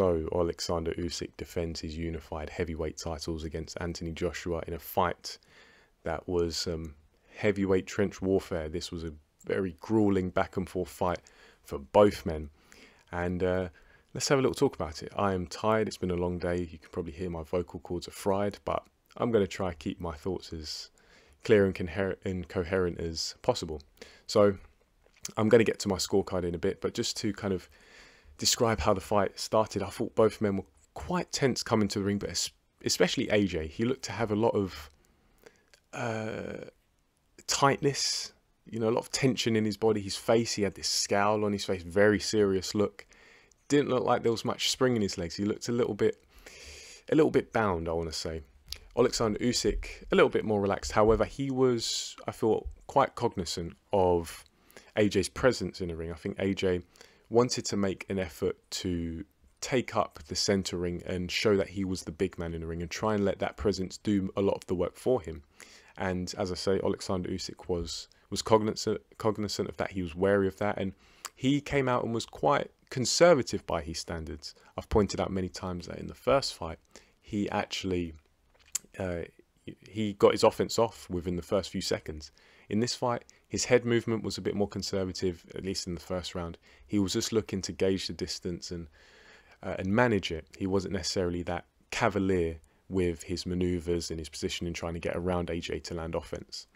So Oleksandr Usyk defends his unified heavyweight titles against Anthony Joshua in a fight that was heavyweight trench warfare. This was a very grueling back and forth fight for both men. And let's have a little talk about it. I am tired. It's been a long day. You can probably hear my vocal cords are fried, but I'm going to try to keep my thoughts as clear and coherent as possible. So I'm going to get to my scorecard in a bit, but just to kind of describe how the fight started, I thought both men were quite tense coming to the ring, but especially AJ. He looked to have a lot of tightness, a lot of tension in his body. His face, he had this scowl on his face, very serious look. Didn't look like there was much spring in his legs. He looked a little bit bound, I want to say. Oleksandr Usyk, a little bit more relaxed. However, he was, I feel, quite cognizant of AJ's presence in the ring. I think AJ wanted to make an effort to take up the centre ring and show that he was the big man in the ring and try and let that presence do a lot of the work for him. And as I say, Oleksandr Usyk was cognizant of that. He was wary of that, and he came out and was quite conservative by his standards. I've pointed out many times that in the first fight, he actually he got his offense off within the first few seconds. In this fight, his head movement was a bit more conservative, at least in the first round. He was just looking to gauge the distance and manage it. He wasn't necessarily that cavalier with his manoeuvres and his positioning, trying to get around AJ to land offense.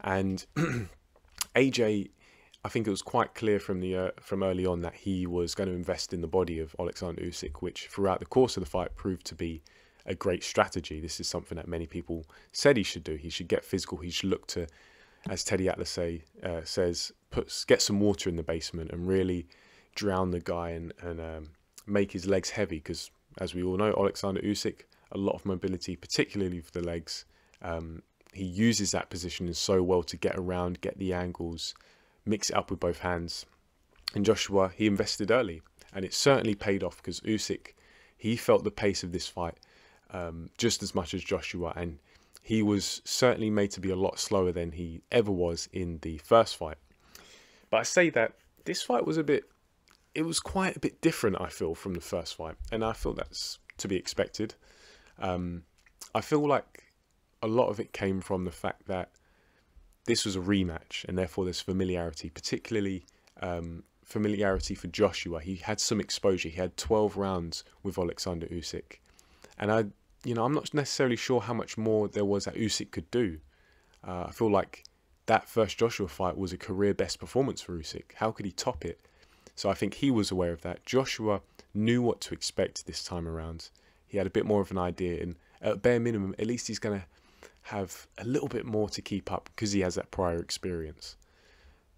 And AJ, I think it was quite clear from early on that he was going to invest in the body of Oleksandr Usyk, which throughout the course of the fight proved to be a great strategy. This is something that many people said he should do. He should get physical. He should look to, as Teddy Atlas says, get some water in the basement and really drown the guy and make his legs heavy. Because as we all know, Oleksandr Usyk, a lot of mobility, particularly for the legs. He uses that positioning so well to get around, get the angles, mix it up with both hands. And Joshua, he invested early, and it certainly paid off because Usyk, he felt the pace of this fight just as much as Joshua, and he was certainly made to be a lot slower than he ever was in the first fight. But I say that this fight was quite a bit different, I feel, from the first fight, and I feel that's to be expected. I feel like a lot of it came from the fact that this was a rematch, and therefore there's familiarity, particularly familiarity for Joshua. He had some exposure. He had 12 rounds with Oleksandr Usyk, and I'm not necessarily sure how much more there was that Usyk could do. I feel like that first Joshua fight was a career best performance for Usyk. How could he top it? So I think he was aware of that. Joshua knew what to expect this time around. He had a bit more of an idea, and at bare minimum, at least he's going to have a little bit more to keep up because he has that prior experience.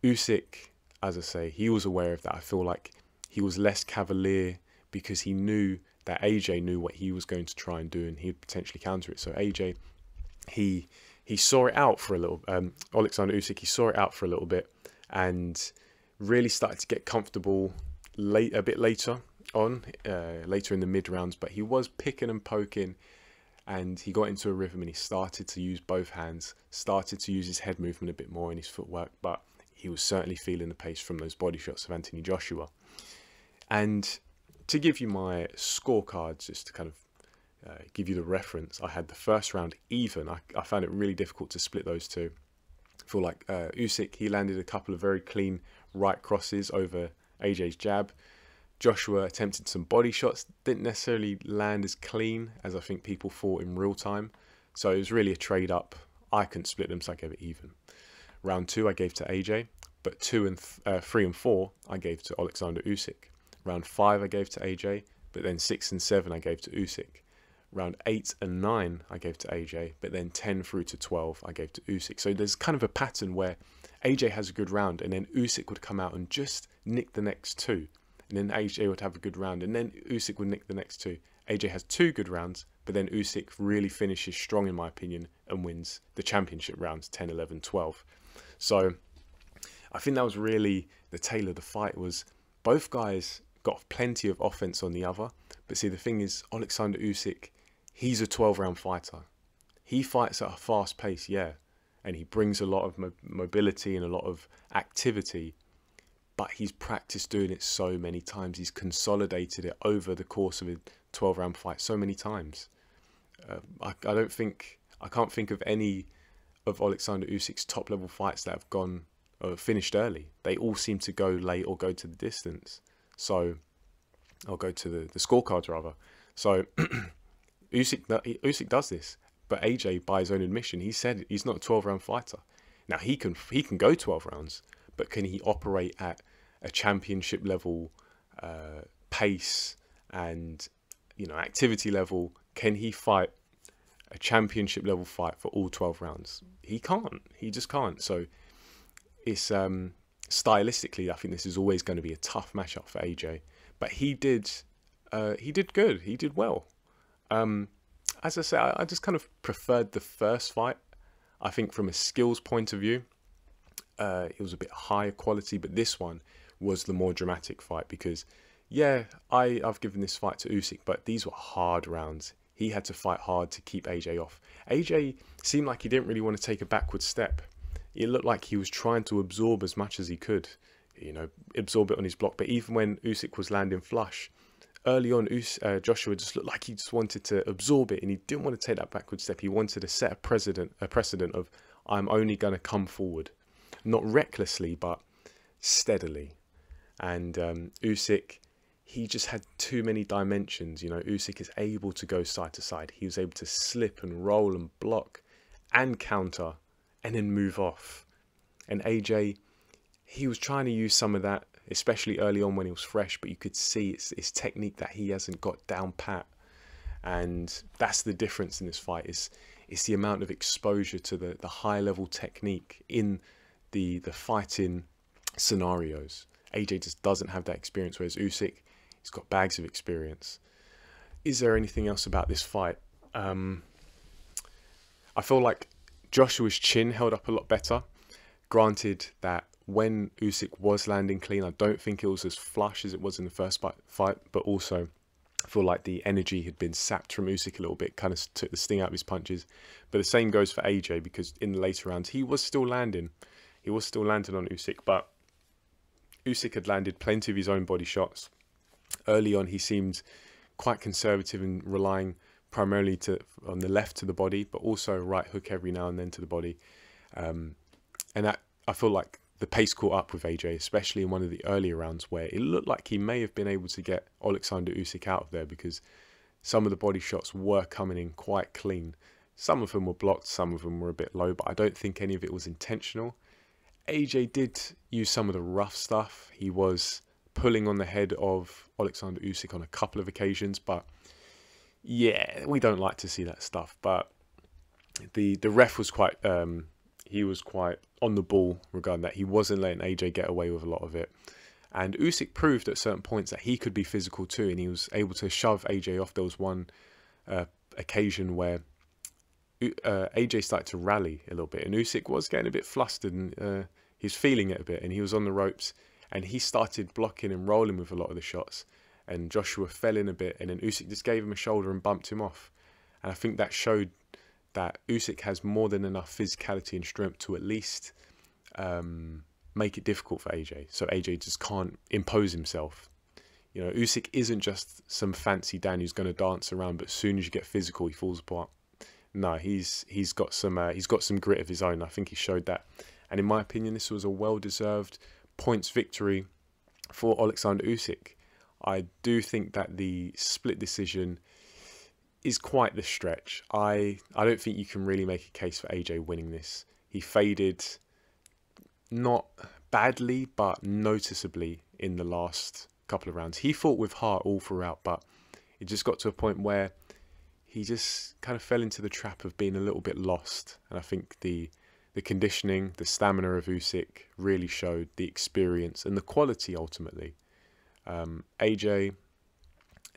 Usyk, as I say, he was aware of that. I feel like he was less cavalier because he knew that AJ knew what he was going to try and do, and he'd potentially counter it. So AJ, he saw it out for a little. Oleksandr Usyk, he saw it out for a little bit and really started to get comfortable a bit later on, later in the mid rounds. But he was picking and poking, and he got into a rhythm, and he started to use both hands, started to use his head movement a bit more in his footwork. But he was certainly feeling the pace from those body shots of Anthony Joshua. And to give you my scorecards, just to kind of give you the reference, I had the first round even. I found it really difficult to split those two. I feel like Usyk, he landed a couple of very clean right crosses over AJ's jab. Joshua attempted some body shots, didn't necessarily land as clean as I think people thought in real time. So it was really a trade up. I couldn't split them, so I gave it even. Round 2 I gave to AJ, but 3 and 4 I gave to Oleksandr Usyk. Round 5 I gave to AJ, but then 6 and 7 I gave to Usyk. Round 8 and 9 I gave to AJ, but then 10 through to 12 I gave to Usyk. So there's kind of a pattern where AJ has a good round, and then Usyk would come out and just nick the next 2. And then AJ would have a good round, and then Usyk would nick the next 2. AJ has 2 good rounds, but then Usyk really finishes strong, in my opinion, and wins the championship rounds 10, 11, 12. So I think that was really the tale of the fight. Was both guys got plenty of offense on the other. But see, the thing is, Oleksandr Usyk, he's a 12-round fighter. He fights at a fast pace, yeah, and he brings a lot of mobility and a lot of activity. but he's practiced doing it so many times. He's consolidated it over the course of a 12-round fight so many times. I can't think of any of Oleksandr Usyk's top level fights that have gone finished early. They all seem to go late or go to the distance. So, or go to the scorecards rather. So Usyk does this, but AJ, by his own admission, he said he's not a 12-round fighter. Now he can go 12 rounds, but can he operate at a championship level pace and activity level? Can he fight a championship level fight for all 12 rounds? He can't. He just can't. So it's stylistically, I think this is always going to be a tough matchup for AJ. But he did good. He did well. As I say, I just kind of preferred the first fight. I think from a skills point of view, it was a bit higher quality, but this one was the more dramatic fight because, yeah, I've given this fight to Usyk, but these were hard rounds. He had to fight hard to keep AJ off. AJ seemed like he didn't really want to take a backward step. It looked like he was trying to absorb as much as he could, absorb it on his block. But even when Usyk was landing flush, early on, Joshua just looked like he just wanted to absorb it, and he didn't want to take that backward step. He wanted to set a precedent of, I'm only going to come forward, not recklessly, but steadily. And Usyk, he just had too many dimensions. Usyk is able to go side to side. He was able to slip and roll and block and counter and then move off. And AJ, he was trying to use some of that, especially early on when he was fresh, but you could see it's technique that he hasn't got down pat. And that's the difference in this fight, is it's the amount of exposure to the high level technique in the fighting scenarios. AJ just doesn't have that experience, whereas Usyk, he's got bags of experience. Is there anything else about this fight? I feel like Joshua's chin held up a lot better. Granted that when Usyk was landing clean, I don't think it was as flush as it was in the first fight, but also I feel like the energy had been sapped from Usyk a little bit, kind of took the sting out of his punches. But the same goes for AJ, because in the later rounds, he was still landing. He was still landing on Usyk, but Usyk had landed plenty of his own body shots. Early on, he seemed quite conservative and relying primarily on the left to the body, but also right hook every now and then to the body. And that, I feel like the pace caught up with AJ, especially in one of the earlier rounds where it looked like he may have been able to get Oleksandr Usyk out of there, because some of the body shots were coming in quite clean. Some of them were blocked, some of them were a bit low, but I don't think any of it was intentional. AJ did use some of the rough stuff. He was pulling on the head of Oleksandr Usyk on a couple of occasions, but yeah, we don't like to see that stuff. But the ref was quite he was quite on the ball regarding that. He wasn't letting AJ get away with a lot of it. And Usyk proved at certain points that he could be physical too, and he was able to shove AJ off. There was one occasion where AJ started to rally a little bit, and Usyk was getting a bit flustered, and he's feeling it a bit, and he was on the ropes, and he started blocking and rolling with a lot of the shots, and Joshua fell in a bit, and then Usyk just gave him a shoulder and bumped him off. And I think that showed that Usyk has more than enough physicality and strength to at least make it difficult for AJ, so AJ just can't impose himself. Usyk isn't just some fancy Dan who's going to dance around, but as soon as you get physical, he falls apart. No, he's got some grit of his own. I think he showed that, and in my opinion, this was a well-deserved points victory for Oleksandr Usyk. I do think that the split decision is quite the stretch. I don't think you can really make a case for AJ winning this. He faded not badly, but noticeably in the last couple of rounds. He fought with heart all throughout, but it just got to a point where he just kind of fell into the trap of being a little bit lost. And I think the conditioning, the stamina of Usyk really showed the experience and the quality ultimately. AJ, a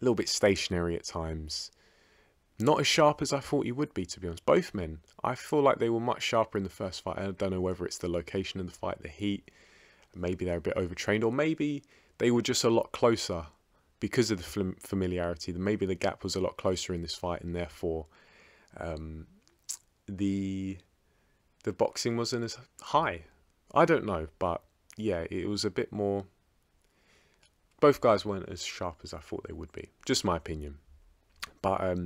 little bit stationary at times. Not as sharp as I thought he would be, to be honest. Both men, I feel like they were much sharper in the first fight. I don't know whether it's the location of the fight, the heat. Maybe they're a bit overtrained, or maybe they were just a lot closer because of the familiarity. Maybe the gap was a lot closer in this fight, and therefore the boxing wasn't as high. I don't know, but yeah, it was a bit more both guys weren't as sharp as I thought they would be. Just my opinion. But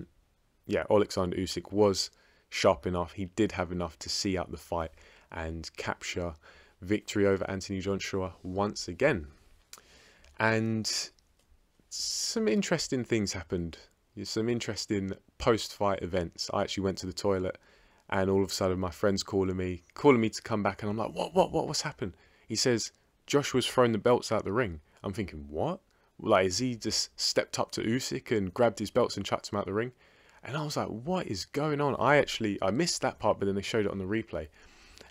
yeah, Oleksandr Usyk was sharp enough. He did have enough to see out the fight and capture victory over Anthony Joshua once again. And some interesting things happened. Some interesting post-fight events. I actually went to the toilet, and all of a sudden my friend's calling me to come back, and I'm like, what's happened? He says Joshua's thrown the belts out the ring. I'm thinking, what? Like, has he just stepped up to Usyk and grabbed his belts and chucked him out the ring? And I was like, what is going on? I missed that part, but then they showed it on the replay.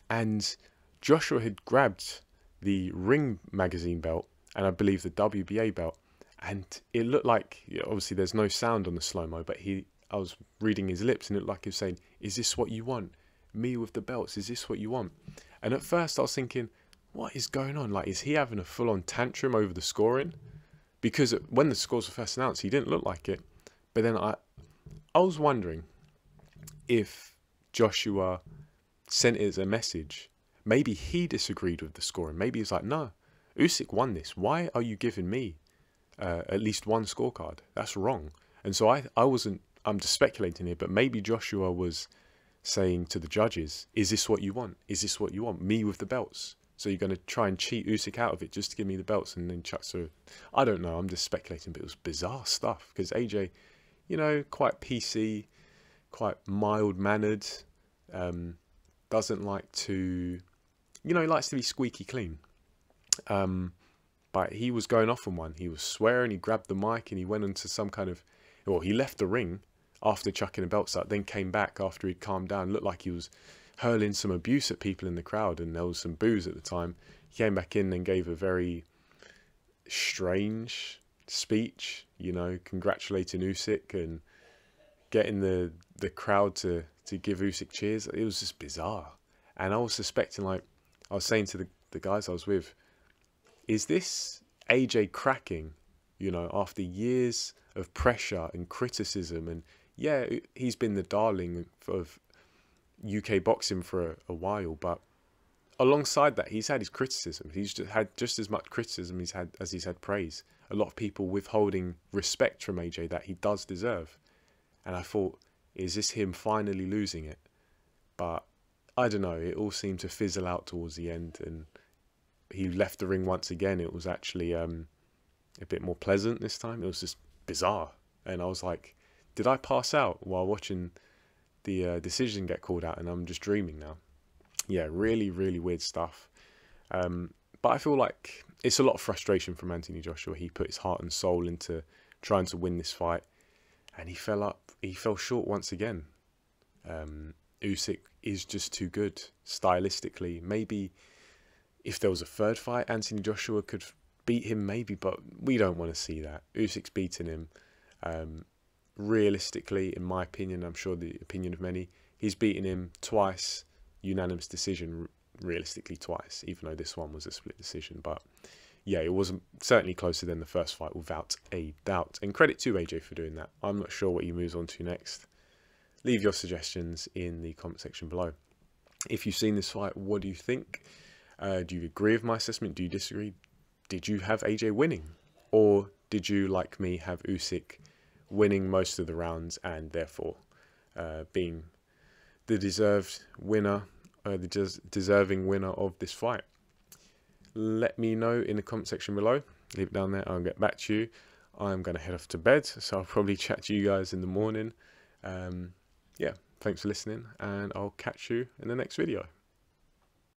And Joshua had grabbed the Ring magazine belt, and I believe the WBA belt. And it looked like, obviously there's no sound on the slow-mo, but I was reading his lips, and it looked like he was saying, is this what you want? Me with the belts, is this what you want? And at first I was thinking, what is going on? Like, is he having a full-on tantrum over the scoring? Because when the scores were first announced, he didn't look like it. But then I was wondering if Joshua sent it as a message. Maybe he disagreed with the scoring. Maybe he's like, no, Usyk won this. Why are you giving me at least one scorecard? That's wrong. And so I'm just speculating here, but maybe Joshua was saying to the judges, is this what you want? Is this what you want? Me with the belts. So you're going to try and cheat Usyk out of it just to give me the belts and then chuck through. I don't know. I'm just speculating, but it was bizarre stuff because AJ, quite PC, quite mild-mannered, doesn't like to, he likes to be squeaky clean. But he was going off on one. He was swearing, he grabbed the mic and he went into some kind of, he left the ring after chucking the belts out, then came back after he'd calmed down. Looked like he was hurling some abuse at people in the crowd, and there was some boos at the time. He came back in and gave a very strange speech, congratulating Usyk and getting the crowd to give Usyk cheers. It was just bizarre. And I was suspecting, I was saying to the guys I was with, is this AJ cracking, after years of pressure and criticism? And yeah, he's been the darling of UK boxing for a while, but alongside that, he's had his criticism. He's had just as much criticism as he's had praise. A lot of people withholding respect from AJ that he does deserve. And I thought, is this him finally losing it? But I don't know. It all seemed to fizzle out towards the end, and he left the ring once again. It was actually a bit more pleasant this time. It was just bizarre. And I was like, did I pass out while watching the decision get called out, and I'm just dreaming now? Yeah, really, really weird stuff. But I feel like it's a lot of frustration from Anthony Joshua. He put his heart and soul into trying to win this fight, and he fell short once again. Usyk is just too good stylistically. Maybe if there was a third fight, Anthony Joshua could beat him, maybe, but we don't want to see that. Usyk's beating him. Realistically, in my opinion, I'm sure the opinion of many, he's beaten him twice, unanimous decision, realistically twice, even though this one was a split decision. But yeah, it wasn't certainly closer than the first fight, without a doubt. And credit to AJ for doing that. I'm not sure what he moves on to next. Leave your suggestions in the comment section below. If you've seen this fight, what do you think? Do you agree with my assessment? Do you disagree? Did you have AJ winning? Or did you, like me, have Usyk winning most of the rounds and therefore being the deserved winner, the deserving winner of this fight? Let me know in the comment section below. Leave it down there. I'll get back to you. I'm going to head off to bed, so I'll probably chat to you guys in the morning. Yeah, thanks for listening, and I'll catch you in the next video.